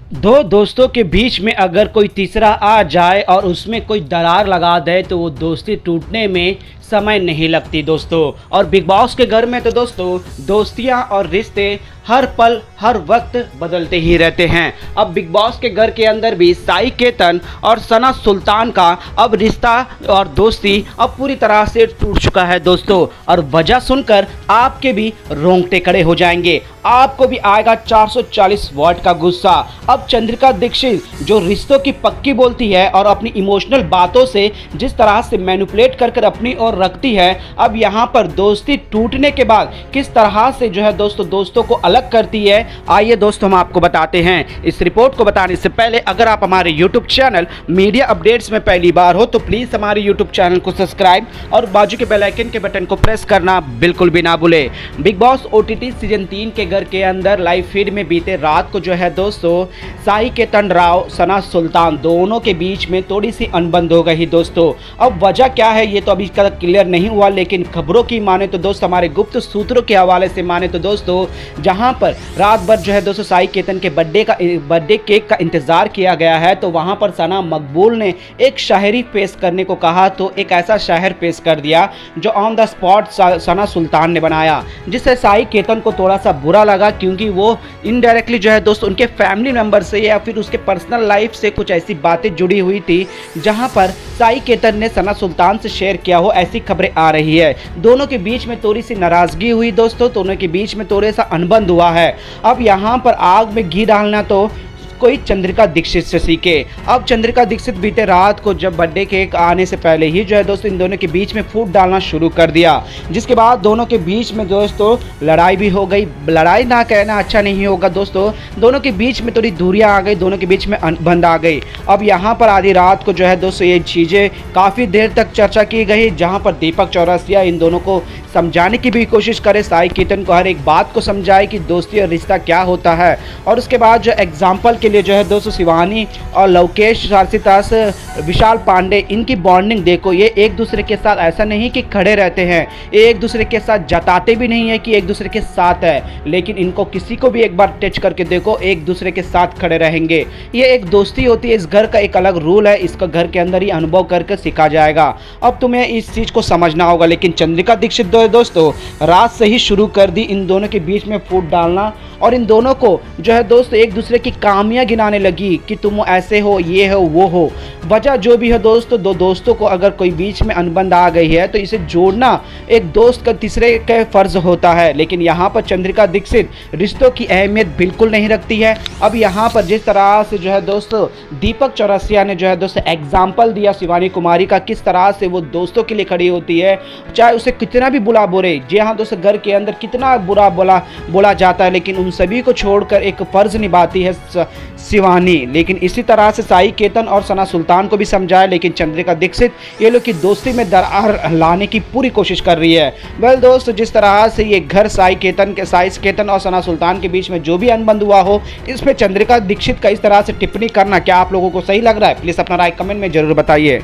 दो दोस्तों के बीच में अगर कोई तीसरा आ जाए और उसमें कोई दरार लगा दे तो वो दोस्ती टूटने में समय नहीं लगती दोस्तों। और बिग बॉस के घर में तो दोस्तों दोस्तियां और रिश्ते हर पल हर वक्त बदलते ही रहते हैं। अब बिग बॉस के घर के अंदर भी साई केतन और सना सुल्तान का अब रिश्ता और दोस्ती अब पूरी तरह से टूट चुका है दोस्तों। और वजह सुनकर आपके भी रोंगटे खड़े हो जाएंगे, आपको भी आएगा 440 वॉट का गुस्सा। अब चंद्रिका दीक्षित जो रिश्तों की पक्की बोलती है और अपनी इमोशनल बातों से जिस तरह से मैनिपुलेट कर अपनी ओर रखती है, अब यहाँ पर दोस्ती टूटने के बाद किस तरह से जो है दोस्तों को अलग करती है, आइए दोस्तों हम आपको बताते हैं। इस रिपोर्ट को बताने से पहले अगर आप हमारे यूट्यूब चैनल मीडिया अपडेट्स में पहली बार हो तो प्लीज हमारे यूट्यूब चैनल को सब्सक्राइब और बाजू के बेल आइकन के बटन को प्रेस करना बिल्कुल भी ना भूले। बिग बॉस ओटीटी सीजन 3 के घर के अंदर लाइव फीड में बीते रात को जो है दोस्तों साई केतन राव सना सुल्तान दोनों के बीच में थोड़ी सी अनबन हो गई दोस्तों। अब वजह क्या है ये तो अभी तक क्लियर नहीं हुआ, लेकिन खबरों की माने तो दोस्तों हमारे गुप्त सूत्रों के हवाले से माने तो दोस्तों जहां पर रात भर जो है दोस्तों साई केतन के बर्थडे केक का इंतजार किया गया है, तो वहां पर सना मकबूल ने एक शायरी पेश करने को कहा, तो एक ऐसा शायर पेश कर दिया जो ऑन द स्पॉट सना सुल्तान ने बनाया, जिससे साई केतन को थोड़ा सा बुरा लगा, क्योंकि वो इनडायरेक्टली जो है दोस्तों उनके फैमिली मेंबर से या फिर उसके पर्सनल लाइफ से कुछ ऐसी बातें जुड़ी हुई थी जहां पर साई केतन ने सना सुल्तान से शेयर किया हो, ऐसी खबरें आ रही है। दोनों के बीच में थोड़ी सी नाराजगी हुई दोस्तों, दोनों के बीच में थोड़ा सा अनबन हुआ है। अब यहाँ पर आग में घी डालना तो कोई चंद्रिका दीक्षित से सीखे। अब चंद्रिका दीक्षित बीते रात को जब बर्थडे केक आने से पहले ही जो है दोस्तों इन दोनों के बीच में फूट डालना शुरू कर दिया, जिसके बाद दोनों के बीच में दोस्तों लड़ाई भी हो गई। लड़ाई ना कहना अच्छा नहीं होगा दोस्तों, दोनों के बीच में थोड़ी दूरियां आ गई, दोनों के बीच में अनबन आ गई। अब यहाँ पर आधी रात को जो है दोस्तों ये चीज़ें काफ़ी देर तक चर्चा की गई, जहाँ पर दीपक चौरसिया इन दोनों को समझाने की भी कोशिश करे, साई केतन को हर एक बात को समझाए कि दोस्ती और रिश्ता क्या होता है। और उसके बाद जो एग्जाम्पल के लिए जो है दोस्तों शिवानी और लवकेश सारसितास विशाल पांडे इनकी बॉन्डिंग देखो, ये एक दूसरे के साथ ऐसा नहीं कि खड़े रहते हैं, ये एक दूसरे के साथ जताते भी नहीं है कि एक दूसरे के साथ है, लेकिन इनको किसी को भी एक बार टच करके देखो एक दूसरे के साथ खड़े रहेंगे। ये एक दोस्ती होती है, इस घर का एक अलग रूल है, इसका घर के अंदर ही अनुभव करके सीखा जाएगा। अब तुम्हें इस चीज़ को समझना होगा। लेकिन चंद्रिका दीक्षित दोस्तों रात से ही शुरू कर दी इन दोनों के बीच में फूट डालना, और इन दोनों को जो है दोस्तों एक दूसरे की कामियां गिनाने लगी कि तुम ऐसे हो, ये हो, वो हो। वजह जो भी है दोस्तों, दो दोस्तों को अगर कोई बीच में अनबन आ गई है तो इसे जोड़ना एक दोस्त का तीसरे का फर्ज होता है। लेकिन यहाँ पर चंद्रिका दीक्षित रिश्तों की अहमियत बिल्कुल नहीं रखती है। अब यहाँ पर जिस तरह से जो है दोस्तों दीपक चौरसिया ने जो है दोस्तों एग्जाम्पल दिया शिवानी कुमारी का, किस तरह से वो दोस्तों के लिए खड़ी होती है, चाहे उसे कितना भी बुरा बोले। जी हाँ दोस्तों, घर के अंदर कितना बुरा बोला जाता है, लेकिन उन सभी को छोड़कर एक फर्ज निभाती है शिवानी। लेकिन इसी तरह से साई केतन और सना सुल्तान को भी समझाया, लेकिन चंद्रिका दीक्षित ये लोग की दोस्ती में दरार लाने की पूरी कोशिश कर रही है। वेल दोस्तों, जिस तरह से ये घर साई केतन और सना सुल्तान के बीच में जो भी अनबन हुआ हो, इसमें चंद्रिका दीक्षित का इस तरह से टिप्पणी करना क्या आप लोगों को सही लग रहा है? प्लीज अपना राय कमेंट में जरूर बताइए।